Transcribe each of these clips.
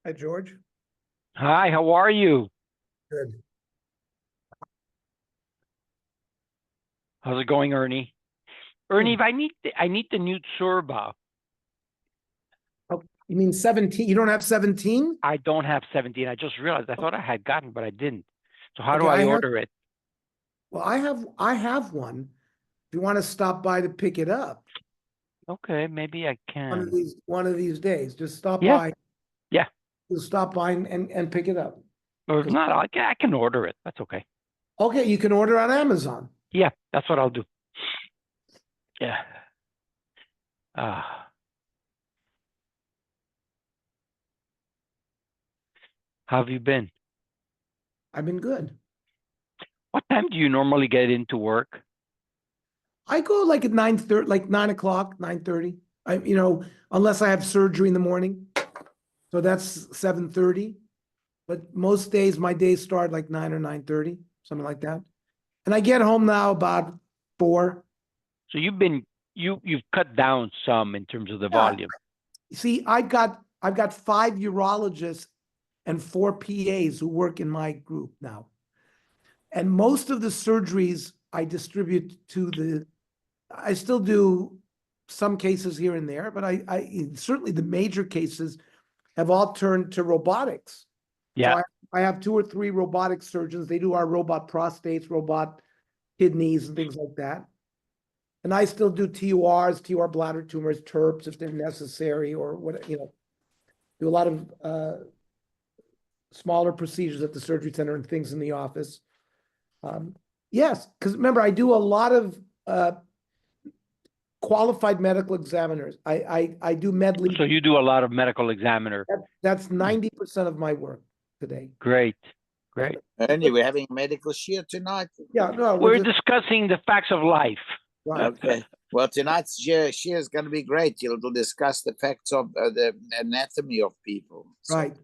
Hi, George. Hi, how are you? Good. How's it going, Ernie? Ernie, Good. if I need the new Tsurba. Oh, you mean 17? You don't have 17? I don't have 17. I just realized I thought I had gotten, but I didn't. So how do Okay, I order it? I have one. If you want to stop by to pick it up Okay, maybe I can. one of these days, just stop Yeah, by. yeah. Just stop by and pick it up. Or if 'Cause- not, I can order it. That's okay. okay, you can order on Amazon. Yeah, that's what I'll do. Yeah. Ah, how have you been? I've been good. What time do you normally get into work? I go like at 9:30, like 9 o'clock, 9:30. Unless I have surgery in the morning. So that's 7:30. But most days my days start like 9 or 9:30, something like that. And I get home now about 4. So you've cut down some in terms of the Yeah. volume. See, I've got 5 urologists and 4 PAs who work in my group now. And most of the surgeries I distribute I still do some cases here and there, but I certainly the major cases have all turned to robotics. So Yeah. I have 2 or 3 robotic surgeons. They do our robot prostates, robot kidneys, and things like that. And I still do TURs, TUR bladder tumors, TURPs if they're necessary, or what, do a lot of smaller procedures at the surgery center and things in the office. Yes, because remember, I do a lot of qualified medical examiners. I do med lead. So you do a lot of medical examiner. That's 90% of my work today. Great. Great. Ernie, we're having a medical share tonight. Yeah, no, We're discussing the facts of life. right. Okay. Well, tonight's share is going to be great. You'll discuss the facts of the anatomy of people. So, Right.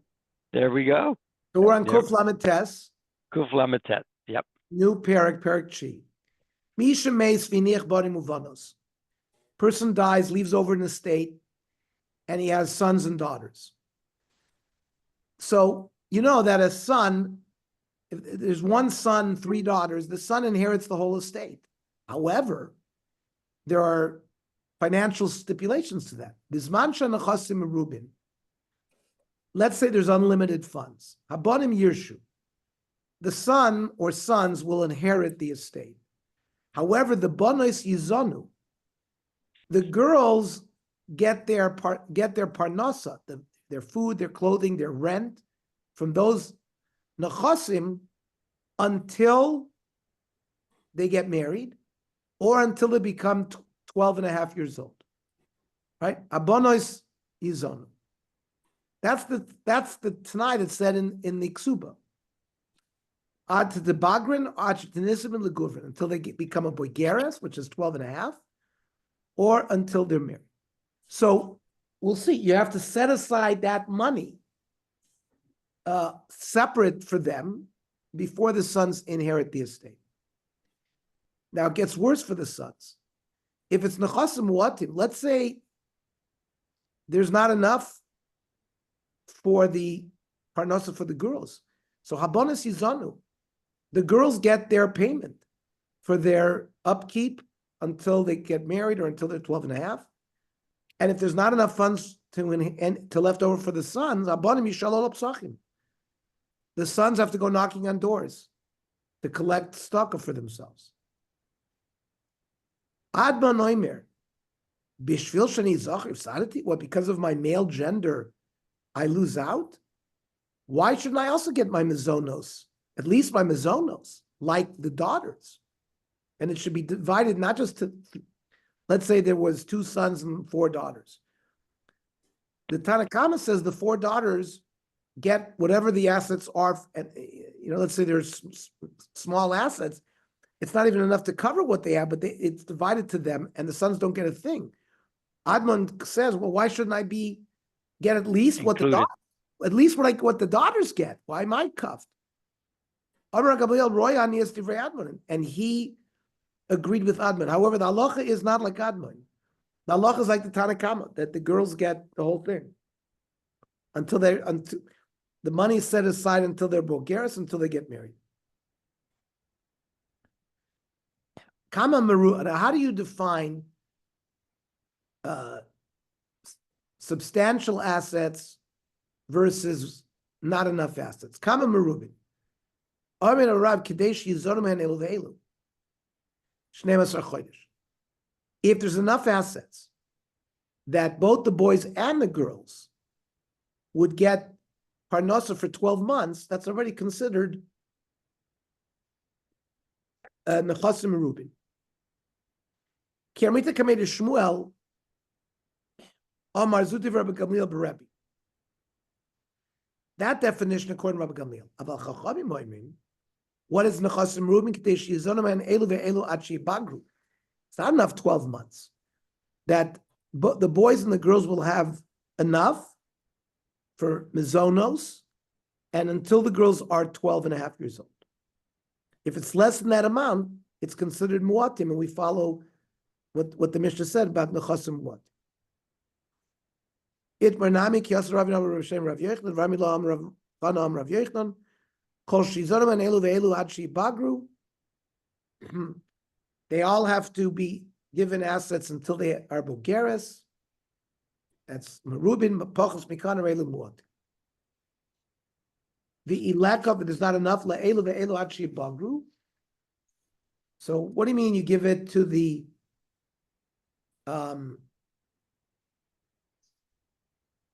There we go. So we're on Yep. Kuflamites, Kuflamitet. Yep. new Perik Chi. Misha Meis Vinich Bodim Uvanos. Person dies, leaves over an estate, and he has sons and daughters. So you know that a son, if there's one son, 3 daughters, the son inherits the whole estate. However, there are financial stipulations to that. Bisman shenachasim merubin. Let's say there's unlimited funds. Habonim yirshu. The son or sons will inherit the estate. However, the bonos yizonu, the girls get their parnasa, their food, their clothing, their rent from those nachasim until they get married or until they become 12 and a half years old. Right? Abonos yizonu. That's the Tanai that's said in the Ksuba. Ad to the Bagrin, ad to Nisim and Leguvrin, until they become a boigeres, which is 12 and a half, or until they're married. So we'll see. You have to set aside that money separate for them before the sons inherit the estate. Now it gets worse for the sons. If it's nechasim muatim, let's say there's not enough for the parnasa for the girls. So habonis yizanu, the girls get their payment for their upkeep until they get married or until they're 12 and a half. And if there's not enough funds to left over for the sons, abonim yishalol psachim. The sons have to go knocking on doors to collect stock for themselves. Adma noimer, bishvil shani zachir sadati. What, because of my male gender, I lose out? Why shouldn't I also get my mazonos? At least my mazonos, like the daughters. And it should be divided not just to, let's say there was 2 sons and 4 daughters. The Tanakama says the 4 daughters get whatever the assets are. And, let's say there's small assets. It's not even enough to cover what they have, but it's divided to them, and the sons don't get a thing. Admon says, well, why shouldn't I get at least what the daughters get? Why am I cuffed? And he agreed with Admon. However, the halacha is not like Admon. The halacha is like the Tanakama, that the girls get the whole thing. until the money is set aside until they're bogeres, until they get married. Kama meru. How do you define substantial assets versus not enough assets? Kama merubin. Armin Arab Kadesh Yizonim and Elu ve'elu. Shneim chodesh. If there's enough assets that both the boys and the girls would get parnasa for 12 months, that's already considered nechasim merubin. Kiamita Kamei to Shmuel, Amar Zutiv Rabbi Gamliel Berebi. That definition according to Rabbi Gamliel. Aval Chachamim Moimrim, what is nechasim merubin? Kadesh Yizonim and Elu ve'elu ad sheibagru. It's not enough 12 months. That the boys and the girls will have enough for mizonos and until the girls are 12 and a half years old. If it's less than that amount, it's considered muatim, and we follow what the Mishnah said about nechasim muatim. It Marnami Kiyas Rav Shem Rav Yechon, Rami Lam Rav Chanam Rav Yechon, Kol Shizonim and Elu ve'elu ad sheibagru. They all have to be given assets until they are bogeres. That's merubin pachos mikan elu muat. The ilakav, it is not enough. La'elu ve'elu ad sheibagru. So what do you mean you give it to the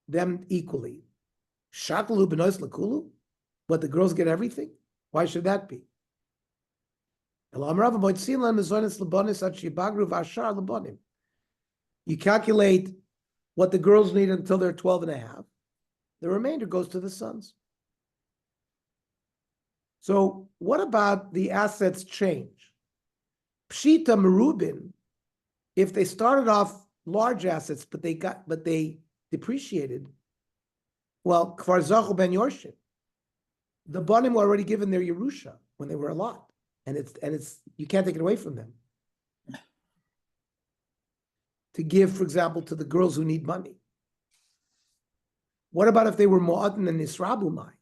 them equally? Shaklu benois lakulu, but the girls get everything. Why should that be? You calculate what the girls need until they're 12 and a half. The remainder goes to the sons. So what about the assets change? Pshita merubin, if they started off large assets, but they depreciated, well, kvar zachu ben yorshim, the banim were already given their Yerusha when they were a lot. And it's you can't take it away from them. To give, for example, to the girls who need money. What about if they were mu'atan and nisrabumai?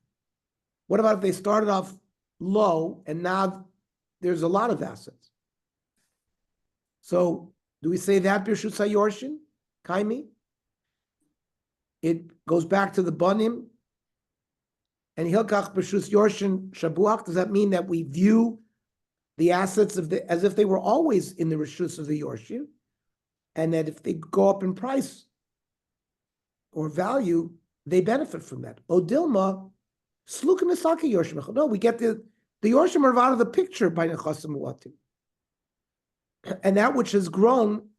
What about if they started off low and now there's a lot of assets? So do we say that Birshut Sayorshin, Kaimi? It goes back to the banim. And Hilkach Birshut Yorshin Shabuach. Does that mean that we view the assets as if they were always in the rishus of the Yorshim, and that if they go up in price or value, they benefit from that? Odilma, slukim misaki Yorshim. No, we get the Yorshim are out of the picture by nechasim muatim, and that which has grown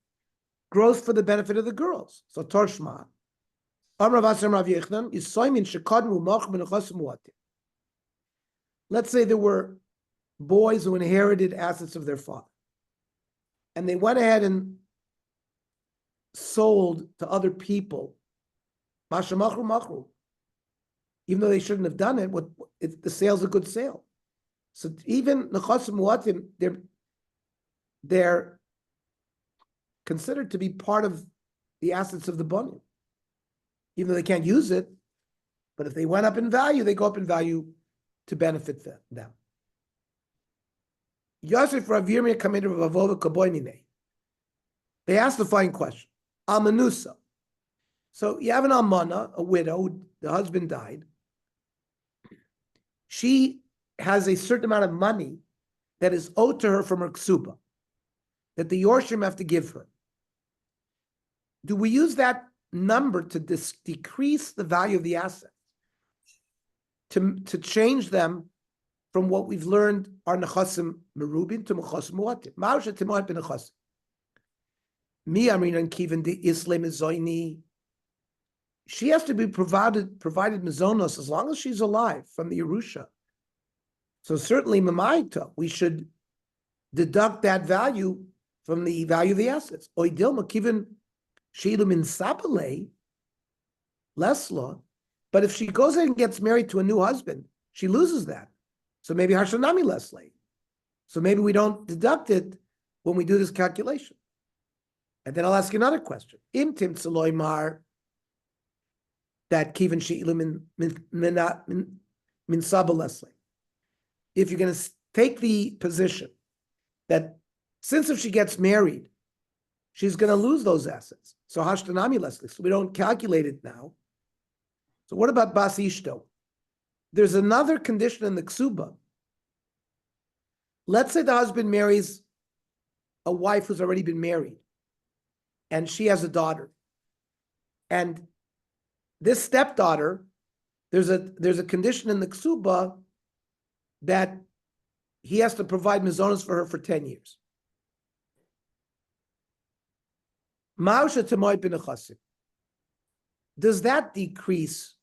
grows for the benefit of the girls. So Torshma, Amrav Asam Rav Yechnan is soimin shekadmu mach b'nechasim muatim. Let's say there were boys who inherited assets of their father, and they went ahead and sold to other people, machru, even though they shouldn't have done it. The sale's a good sale. So even nechasim muatim, they're considered to be part of the assets of the banim, even though they can't use it. But if they went up in value, they go up in value to benefit them. Yosef Rav Yirmiyah come into Rav Avova Kaboinine. They asked the following question: Almanusa. So you have an almana, a widow, the husband died. She has a certain amount of money that is owed to her from her ksuba, that the Yorshim have to give her. Do we use that number to decrease the value of the assets, to change them from what we've learned are nechasim merubin to nechasim muatim? Ma'usha timoat ben nechasim. Mi amrinan kiven de isle mezoini. She has to be provided mizonos as long as she's alive from the Yerusha. So certainly mamaita, we should deduct that value from the value of the assets. Oidilma kiven shilum in sapale, less law. But if she goes in and gets married to a new husband, she loses that. So maybe Hashanami less late. So maybe we don't deduct it when we do this calculation. And then I'll ask you another question. Im tim tzeloy mar, that kivan she'ilu min saba leslie. If you're going to take the position that since if she gets married, she's going to lose those assets. So hashtanami leslie. So we don't calculate it now. So what about bas ishto? There's another condition in the ksuba. Let's say the husband marries a wife who's already been married, and she has a daughter. And this stepdaughter, there's a condition in the ksuba that he has to provide mizonos for her for 10 years. Does that decrease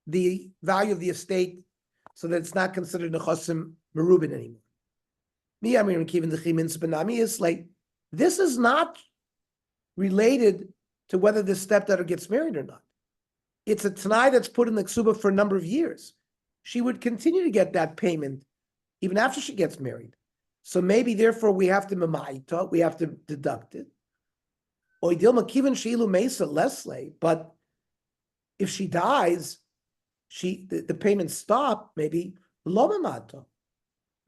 the value of the estate so that it's not considered nechasim merubin anymore? Like, this is not related to whether the stepdaughter gets married or not. It's a tanai that's put in the ksuba for a number of years. She would continue to get that payment even after she gets married. So maybe, therefore, we have to memaita, we have to deduct it. But if she dies, the payments stop, maybe lo mamata.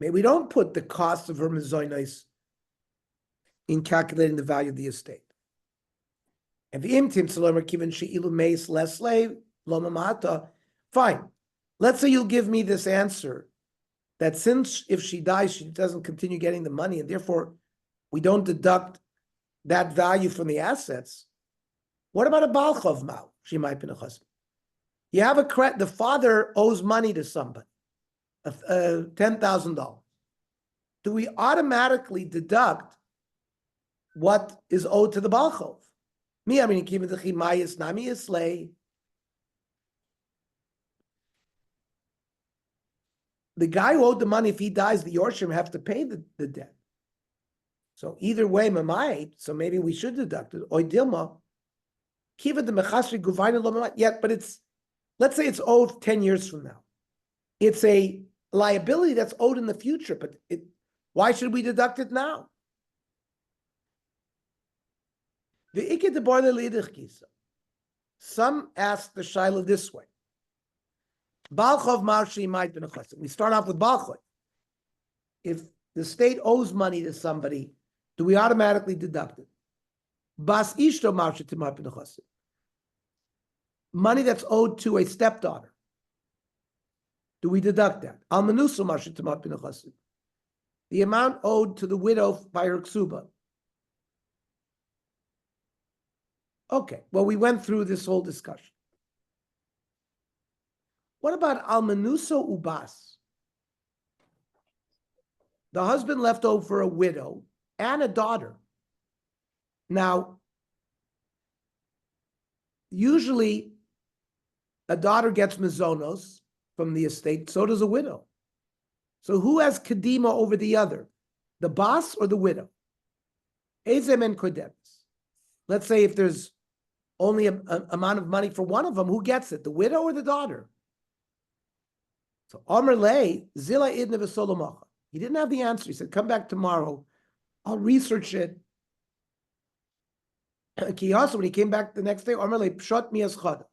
Maybe we don't put the cost of her mezonos in calculating the value of the estate. And the imtim tzalomer kiven sheilu meis lesle lo mamata. Fine. Let's say you'll give me this answer that since if she dies, she doesn't continue getting the money, and therefore we don't deduct that value from the assets. What about a balchov mal? She might be a husband. You have the father owes money to somebody, $10,000. Do we automatically deduct what is owed to the balchov? The guy who owed the money, if he dies, the Yorshim have to pay the debt. So either way, so maybe we should deduct it. Yet, but let's say it's owed 10 years from now. It's a liability that's owed in the future, but why should we deduct it now? Some ask the shaila this way. We start off with Balchov. If the state owes money to somebody, do we automatically deduct it? Bas ishto money that's owed to a stepdaughter, do we deduct that? The amount owed to the widow by her ksuba. Okay, well, we went through this whole discussion. What about almanuso ubas? The husband left over a widow and a daughter. Now, usually a daughter gets mizonos from the estate, so does a widow. So who has kadima over the other? The bas or the widow? Ezem and kodemis. Let's say if there's only an amount of money for one of them, who gets it? The widow or the daughter? So Amr Lei, Zila idne v'solomacha. He didn't have the answer. He said, come back tomorrow. I'll research it. Kiyasa, when he came back the next day, Amr Lei, pshot mi as chada.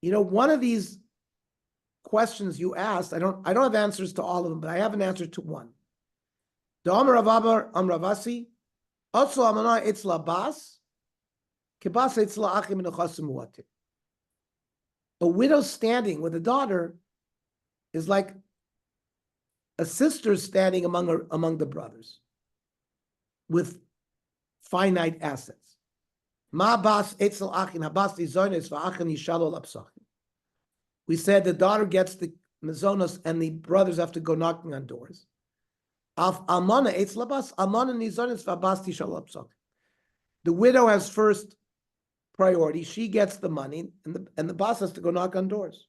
You know, one of these questions you asked, I don't have answers to all of them, but I have an answer to one. The Amr Ravabar Amravasi, also Amana Itzla Bas, Kibas Itzla Achim Nechasim Muatir. A widow standing with a daughter is like a sister standing among the brothers with finite assets. Ma bas etzel achin habas dizonis va'achin yishalo lapsachim. We said the daughter gets the mazonos and the brothers have to go knocking on doors. Af almana etzel bas almana nizonis va'bas tishalo lapsachim. The widow has first priority. She gets the money, and the boss has to go knock on doors.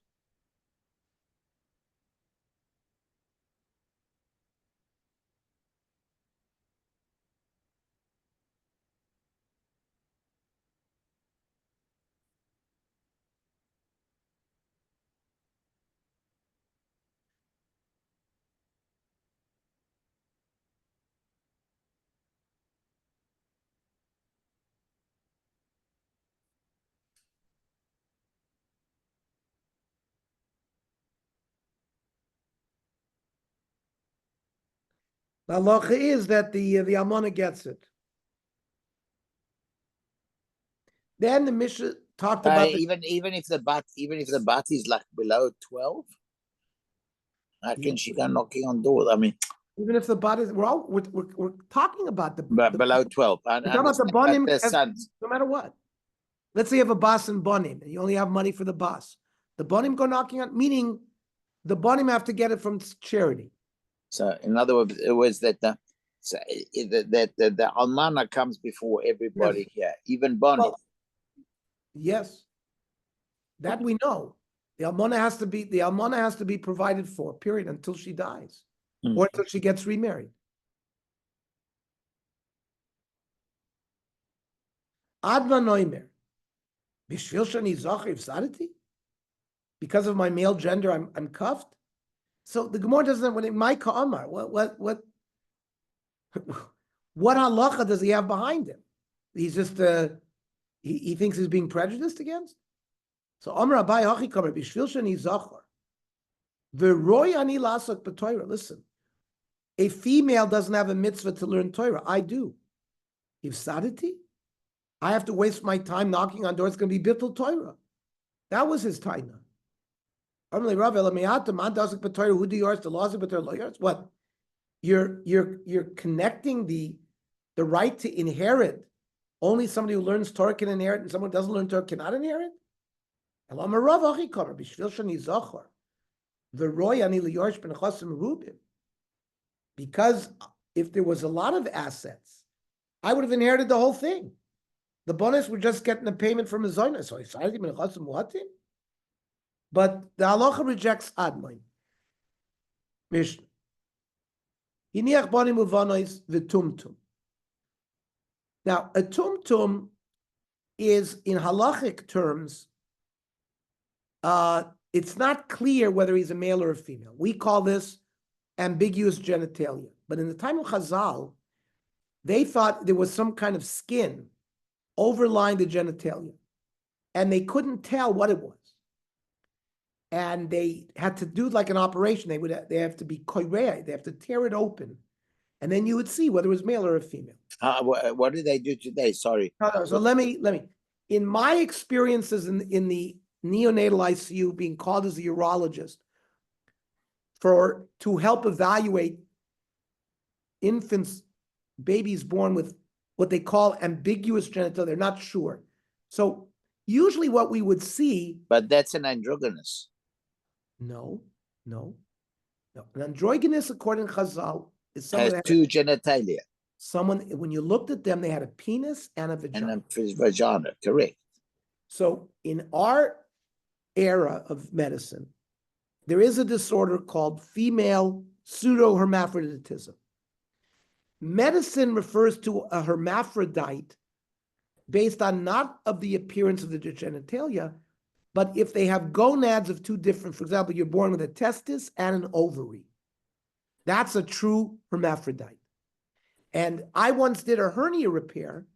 The halacha is that the almana gets it. Then the Mishnah talked about even if the bat is like below 12, how can she go knocking on doors? I mean, even if the body is, we're talking about but below 12. we're talking about the banim their sons. no matter what. Let's say you have a bus and banim, and you only have money for the bus. The banim go knocking on, meaning the banim have to get it from charity. So, in other words, it was that the almana comes before everybody here, even Bonnie. Well, yes, that we know. The almana has to be provided for, period, until she dies, or until she gets remarried. Adma noimer, bishvil shani zachiv sadati. Because of my male gender, I'm cuffed. So the Gemara doesn't. When my ka'amar, what halacha does he have behind him? He's just he thinks he's being prejudiced against. So Amar Abai Hachi Kamer Bishvil Shani Zachar V'Roy Ani Lasok B'Torah. Listen, a female doesn't have a mitzvah to learn Torah. I do. If saditi, I have to waste my time knocking on doors. It's going to be bittul Torah. That was his taina. Amar Rav Elameyatam Man Dasok B'Torah. Who do yours? The laws of B'Torah lawyers. What? You're connecting the right to inherit. Only somebody who learns Torah can inherit, and someone who doesn't learn Torah cannot inherit. Because if there was a lot of assets, I would have inherited the whole thing. The bonus would just getting the payment from a zoyna. So but the halacha rejects admon. Mishnah. Now, a tumtum is, in halachic terms, it's not clear whether he's a male or a female. We call this ambiguous genitalia. But in the time of Chazal, they thought there was some kind of skin overlying the genitalia, and they couldn't tell what it was. And they had to do like an operation. They have to be koirei. They have to tear it open, and then you would see whether it was male or a female. What did they do today? Sorry. No, so let me. In my experiences in the neonatal ICU, being called as a urologist to help evaluate infants, babies born with what they call ambiguous genitalia, they're not sure. So usually what we would see. But that's an androgynous. No. An androgynous, according to Chazal, is someone has two genitalia. Someone, when you looked at them, they had a penis and a vagina. And a vagina, correct. So in our era of medicine, there is a disorder called female pseudohermaphroditism. Medicine refers to a hermaphrodite based on not of the appearance of the genitalia, but if they have gonads of two different, for example, you're born with a testis and an ovary. That's a true hermaphrodite. And I once did a hernia repair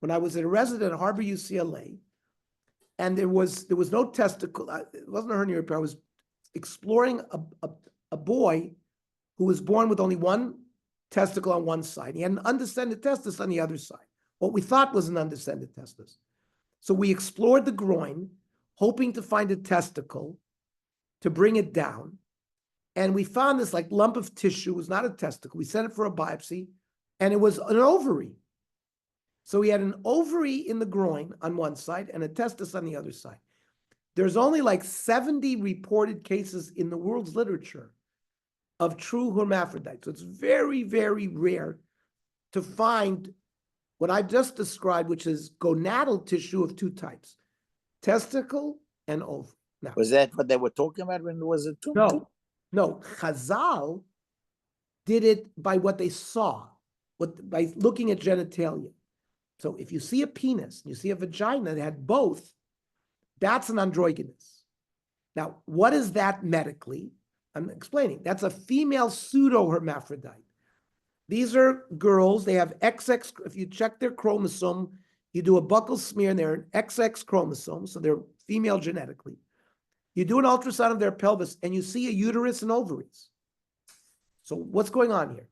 when I was a resident at Harbor UCLA, and there was no testicle. It wasn't a hernia repair. I was exploring a boy who was born with only one testicle on one side. He had an undescended testis on the other side. What we thought was an undescended testis. So we explored the groin, hoping to find a testicle to bring it down. And we found this like lump of tissue. It was not a testicle. We sent it for a biopsy, and it was an ovary. So he had an ovary in the groin on one side and a testis on the other side. There's only like 70 reported cases in the world's literature of true hermaphrodites. So it's very, very rare to find what I've just described, which is gonadal tissue of two types, testicle and ovary. Now, was that what they were talking about when it was a tumtum? No. Chazal did it by what they saw, by looking at genitalia. So if you see a penis, you see a vagina that had both, that's an androgynous. Now, what is that medically? I'm explaining. That's a female pseudo-hermaphrodite. These are girls, they have XX, if you check their chromosome, you do a buccal smear and they're an XX chromosome, so they're female genetically. You do an ultrasound of their pelvis and you see a uterus and ovaries. So what's going on here?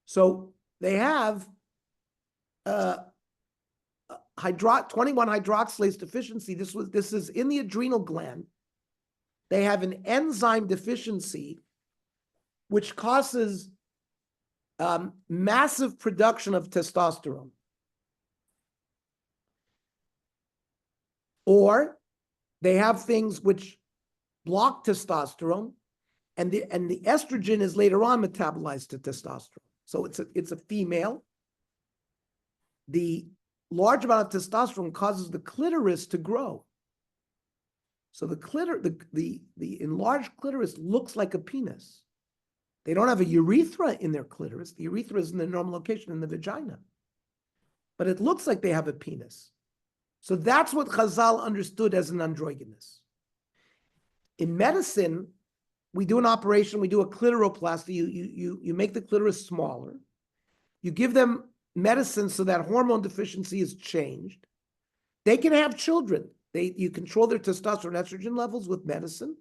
So they have 21 hydroxylase deficiency. This is in the adrenal gland. They have an enzyme deficiency, which causes massive production of testosterone. Or they have things which block testosterone, and the estrogen is later on metabolized to testosterone. So it's a female. The large amount of testosterone causes the clitoris to grow. So the enlarged clitoris looks like a penis. They don't have a urethra in their clitoris. The urethra is in the normal location in the vagina. But it looks like they have a penis. So that's what Chazal understood as an androgynous. In medicine, we do an operation, we do a clitoroplasty, you make the clitoris smaller. You give them medicine so that hormone deficiency is changed. They can have children. You control their testosterone estrogen levels with medicine.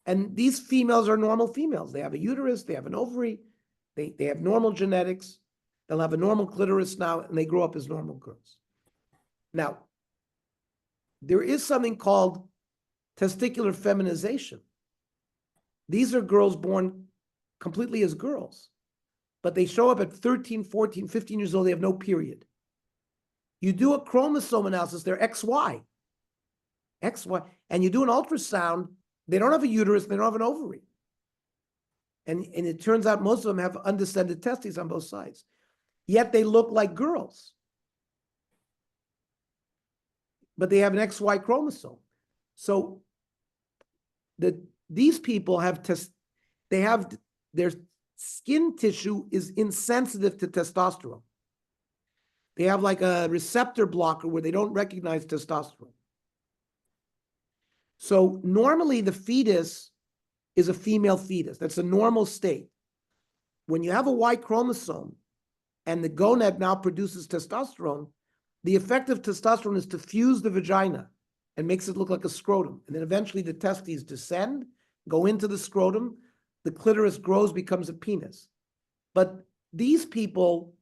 And these females are normal females. They have a uterus, they have an ovary, they have normal genetics. They'll have a normal clitoris now, and they grow up as normal girls. Now, there is something called testicular feminization. These are girls born completely as girls, but they show up at 13, 14, 15 years old, they have no period. You do a chromosome analysis, they're XY, and you do an ultrasound, they don't have a uterus, they don't have an ovary. And it turns out most of them have undescended testes on both sides. Yet they look like girls. But they have an XY chromosome. So these people have their skin tissue is insensitive to testosterone. They have like a receptor blocker where they don't recognize testosterone. So normally the fetus is a female fetus. That's a normal state. When you have a Y chromosome and the gonad now produces testosterone, the effect of testosterone is to fuse the vagina and makes it look like a scrotum. And then eventually the testes descend, go into the scrotum, the clitoris grows, becomes a penis. But these people,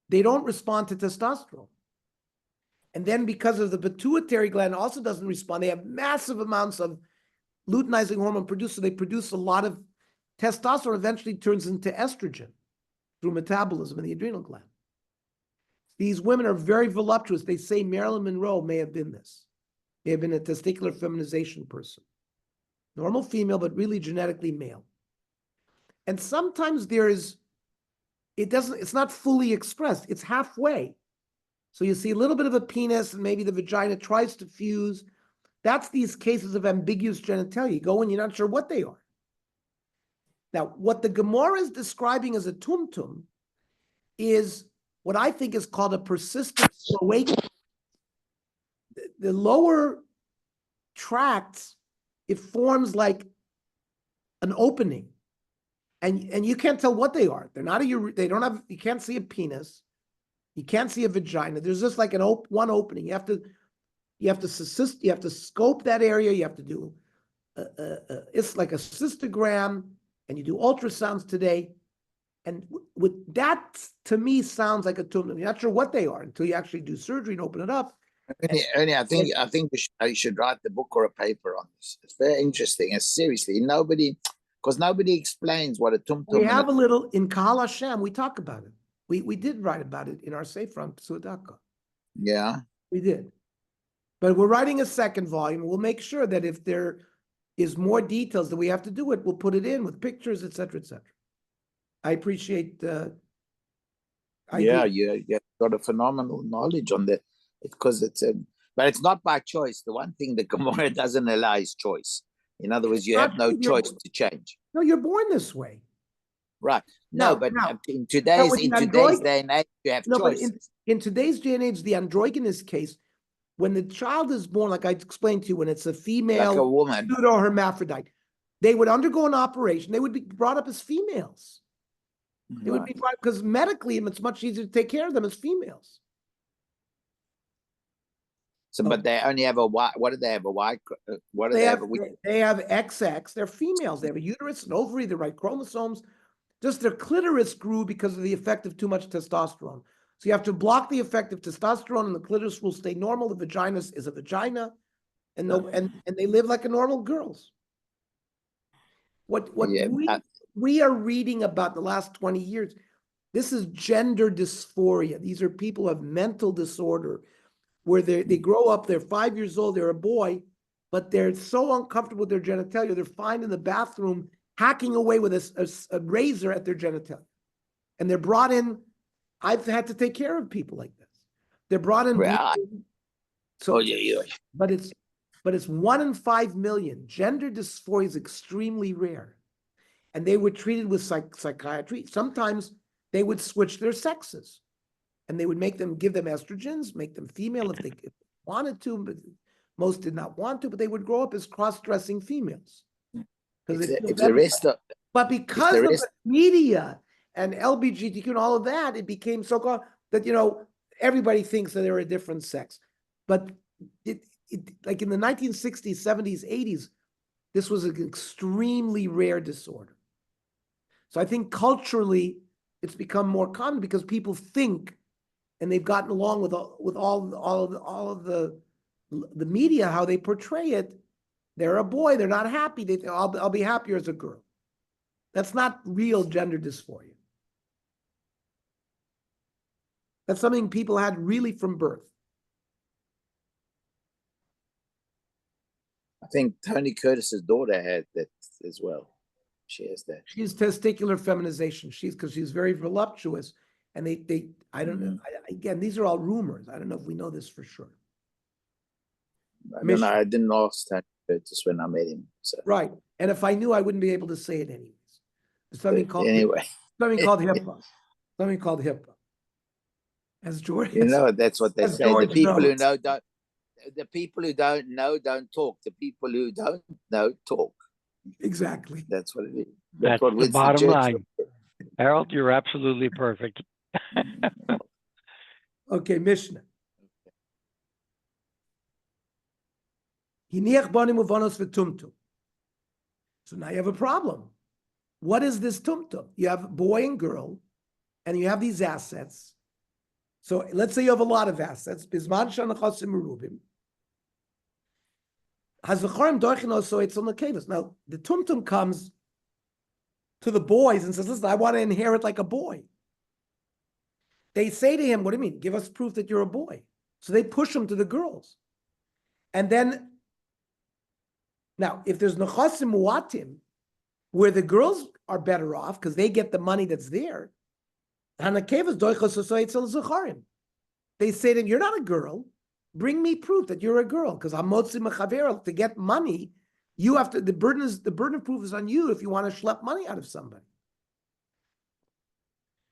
they don't respond to testosterone. And then because of the pituitary gland also doesn't respond, they have massive amounts of luteinizing hormone produced, so they produce a lot of testosterone, eventually turns into estrogen through metabolism in the adrenal gland. These women are very voluptuous. They say Marilyn Monroe may have been this. May have been a testicular feminization person. Normal female, but really genetically male. And sometimes it's not fully expressed. It's halfway. So you see a little bit of a penis and maybe the vagina tries to fuse. That's these cases of ambiguous genitalia. You go in, you're not sure what they are. Now, what the Gemara is describing as a tumtum is what I think is called a persistent awakening. The lower tracts, it forms like an opening. And you can't tell what they are. They're not you can't see a penis. You can't see a vagina. There's just like one opening. You have to scope that area. You have to do, it's like a cystogram, and you do ultrasounds today. And with that, to me, sounds like a tumor. You're not sure what they are until you actually do surgery and open it up. Ernie, I think you should write the book or a paper on this. It's very interesting. And seriously, nobody explains what a tumtum. We have a little in Kahal Hashem. We talk about it. We did write about it in our Sefer on Tzudaka. Yeah, we did. But we're writing a second volume. We'll make sure that if there is more details that we have to do it, we'll put it in with pictures, et cetera, et cetera. I appreciate. You got a phenomenal knowledge on that. Because but it's not by choice. The one thing the Gemara doesn't allow is choice. In other words, you have no choice to change. No, you're born this way. Right. But in today's day and age, you have choices. In today's day and age, the androgynous case, when the child is born, like I explained to you, when it's a female, like a woman, pseudo-hermaphrodite, they would undergo an operation. They would be brought up as females. They would be brought because medically, it's much easier to take care of them as females. So, but they only have a Y. What do they have? A Y? What do they have? They have XX. They're females. They have a uterus, an ovary, the right chromosomes. Just their clitoris grew because of the effect of too much testosterone. So you have to block the effect of testosterone, and the clitoris will stay normal. The vagina is a vagina, and they live like a normal girls. What we are reading about the last 20 years, this is gender dysphoria. These are people who have mental disorder, where they grow up, they're 5 years old, they're a boy, but they're so uncomfortable with their genitalia, they're fine in the bathroom hacking away with a razor at their genitalia. And they're brought in. I've had to take care of people like this. They're brought in. So, but it's 1 in 5 million. Gender dysphoria is extremely rare, and they were treated with psychiatry. Sometimes they would switch their sexes, and they would give them estrogens, make them female if they wanted to, but most did not want to. But they would grow up as cross-dressing females. But because of the media and LGBTQ and all of that, it became so-called that, everybody thinks that they're a different sex. But it like in the 1960s, 70s, 80s, this was an extremely rare disorder. So I think culturally, it's become more common because people think, and they've gotten along with all of the media, how they portray it. They're a boy, they're not happy. They think, I'll be happier as a girl. That's not real gender dysphoria. That's something people had really from birth. I think Tony Curtis's daughter had that as well. She has that. She's testicular feminization. Because she's very voluptuous. And I don't know. Again, these are all rumors. I don't know if we know this for sure. I didn't ask Tony Curtis when I met him. So. Right. And if I knew, I wouldn't be able to say it anyways. There's something called something called HIPAA. Something called HIPAA. As George, that's what they say. George the people knows. who know don't. The people who don't know don't talk. The people who don't know talk. Exactly. That's what it is. That's what the bottom line. Harold, you're absolutely perfect. Okay, Mishnah. Hiniach banim uvanos v'tumtum. So now you have a problem. What is this tumtum? You have boy and girl, and you have these assets. So let's say you have a lot of assets. Bizman shanachasim merubim. Hazacharim doichin so it's on the kavas. Now the tumtum comes to the boys and says, "Listen, I want to inherit like a boy." They say to him, "What do you mean? Give us proof that you're a boy." So they push him to the girls, and then now if there's nechasim muatim, where the girls are better off because they get the money that's there. They say to him, "You're not a girl. Bring me proof that you're a girl." Because to get money, you have to. The burden of proof is on you if you want to schlep money out of somebody.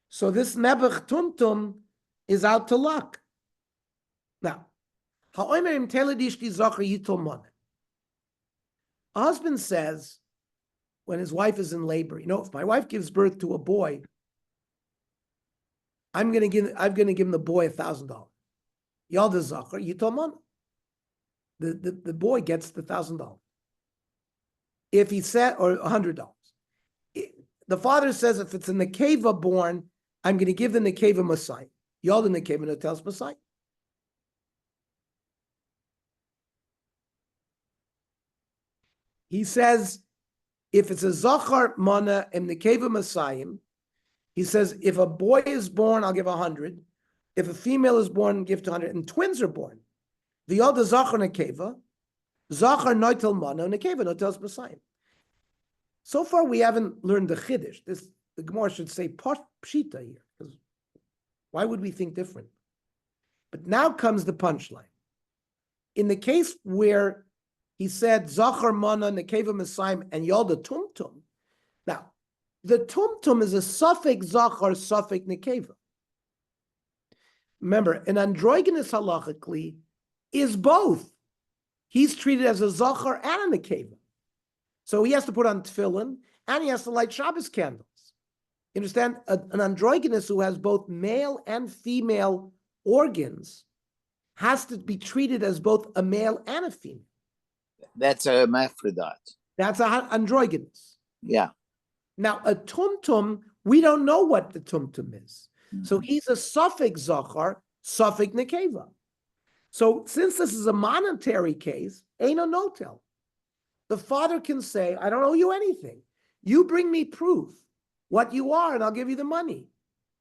So this nebuch tumtum is out to luck. Now, a husband says when his wife is in labor, if my wife gives birth to a boy, I'm gonna give him the boy $1,000. Y'all the zachar, yitomon. The boy gets the $1,000. If he said, or $100. The father says if it's a nekeva born, I'm going to give the nekeva Messiah. Y'all the nekeva no tells Messiah. He says if it's a zachar mana and nekeva Messiah. He says, if a boy is born, I'll give 100. If a female is born, give 200. And twins are born. The other zachar nekeva, zachar noitel mana, nekeva notel Messiah. So far, we haven't learned the chiddush. The Gemara should say pshita here, because why would we think different? But now comes the punchline. In the case where he said zachar mana, nekeva Messiah, and yalda tumtum. Now, the tumtum is a suffix zachar, suffix nekeva. Remember, an androgynous halachically is both. He's treated as a zachar and a nekeva. So he has to put on tefillin and he has to light Shabbos candles. You understand? An androgynous who has both male and female organs has to be treated as both a male and a female. That's a hermaphrodite. That's an androgynous. Yeah. Now, a tumtum We don't know what the tumtum is. So Mhm. he's a suffix zachar, suffix nekeva. So since this is a monetary case, ain't a no-tell. The father can say, I don't owe you anything. You bring me proof what you are, and I'll give you the money.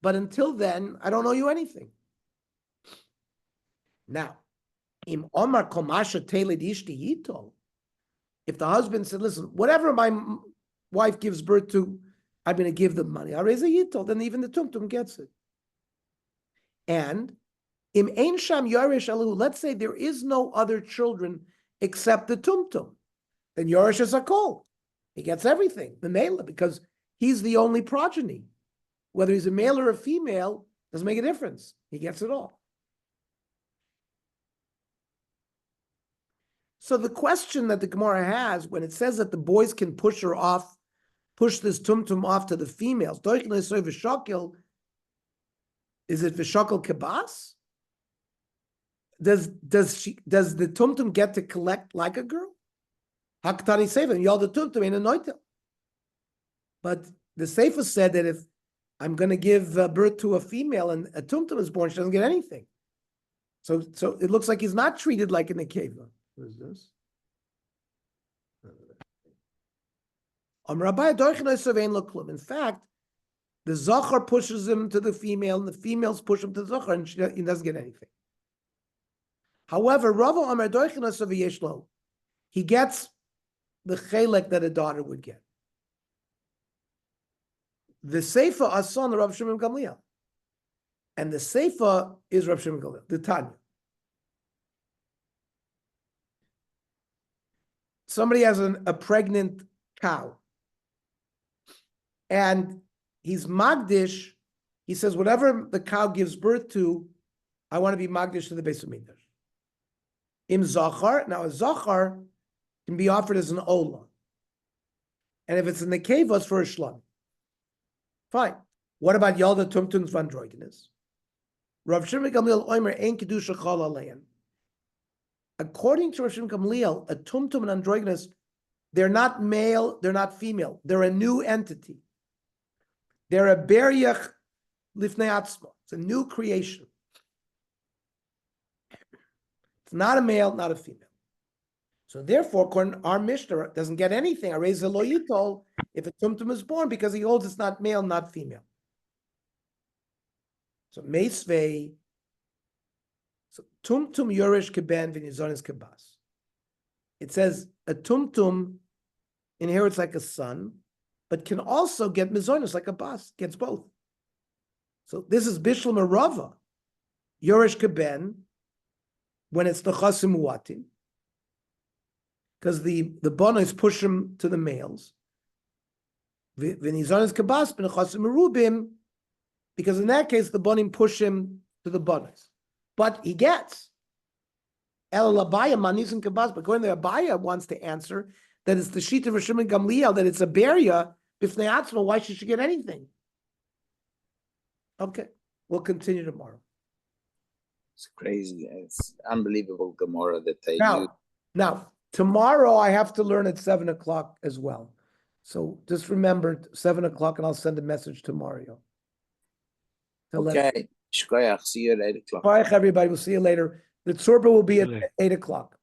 But until then, I don't owe you anything. Now, im Omar Komasha Teled Ishti Yitol, if the husband said, listen, whatever my wife gives birth to, I'm going to give them money. I'll raise a Yitol, then even the Tumtum gets it. And im Ein Sham Yorish Alu, let's say there is no other children except the Tumtum. Then Yorish is a kol. He gets everything, the male, because he's the only progeny. Whether he's a male or a female doesn't make a difference. He gets it all. So the question that the Gemara has, when it says that the boys can push her off, push this tumtum off to the females, is it v'shakal kibas? Does the tumtum get to collect like a girl? Haktani Sefer, y'all the tumtum ain't a noitel. But the Sefer said that if I'm going to give birth to a female and a tumtum is born, she doesn't get anything. So it looks like he's not treated like an nekeva. What is this? In fact, the zachar pushes him to the female, and the females push him to the zachar, and he doesn't get anything. However, he gets the chelek that a daughter would get. The seifa asan Rav Shimon Gamliel, and the seifa is Rav Shimon Gamliel, the Tanya. Somebody has a pregnant cow, and he's magdish. He says, whatever the cow gives birth to, I want to be magdish to the Beis Hamikdash. Im zachar, now a zachar can be offered as an ola, and if it's in the nekeva, it's for a shlam. Fine. What about Yalda Tumtum's Vandroidenis? Rav Shimon Gamliel Omer Ein Kedusha Chal Alein. According to Rav Shimon Gamliel, a Tumtum and Androgynous, they're not male, they're not female. They're a new entity. They're a Beriach Lifnei Atzma. It's a new creation. It's not a male, not a female. So therefore, according to our Mishnah, doesn't get anything. I raise a lo yitol if a tumtum is born because he holds it's not male, not female. So meisvei, so tumtum yorish keben v'nizonis kabas. It says a tumtum inherits like a son, but can also get mizonis like a bas, gets both. So this is bishlam arava, yorish keben, when it's the chasim muatim. Because the bonos push him to the males. V'nizonis kabas b'nechasim merubim, because in that case the bonim push him to the bonos. But he gets el labaya manizim kabas. But going there, Abaya wants to answer that it's the sheet of Rav Shimon Gamliel that it's a beria b'fnei atzma. Why should she get anything? Okay, we'll continue tomorrow. It's crazy. It's unbelievable Gemara that they use. Now. Tomorrow I have to learn at 7 o'clock as well. So just remember 7 o'clock and I'll send a message to Mario. Okay. Shkoyach. See you at 8 o'clock. Bye, everybody. We'll see you later. The tzorba will be at 8 o'clock.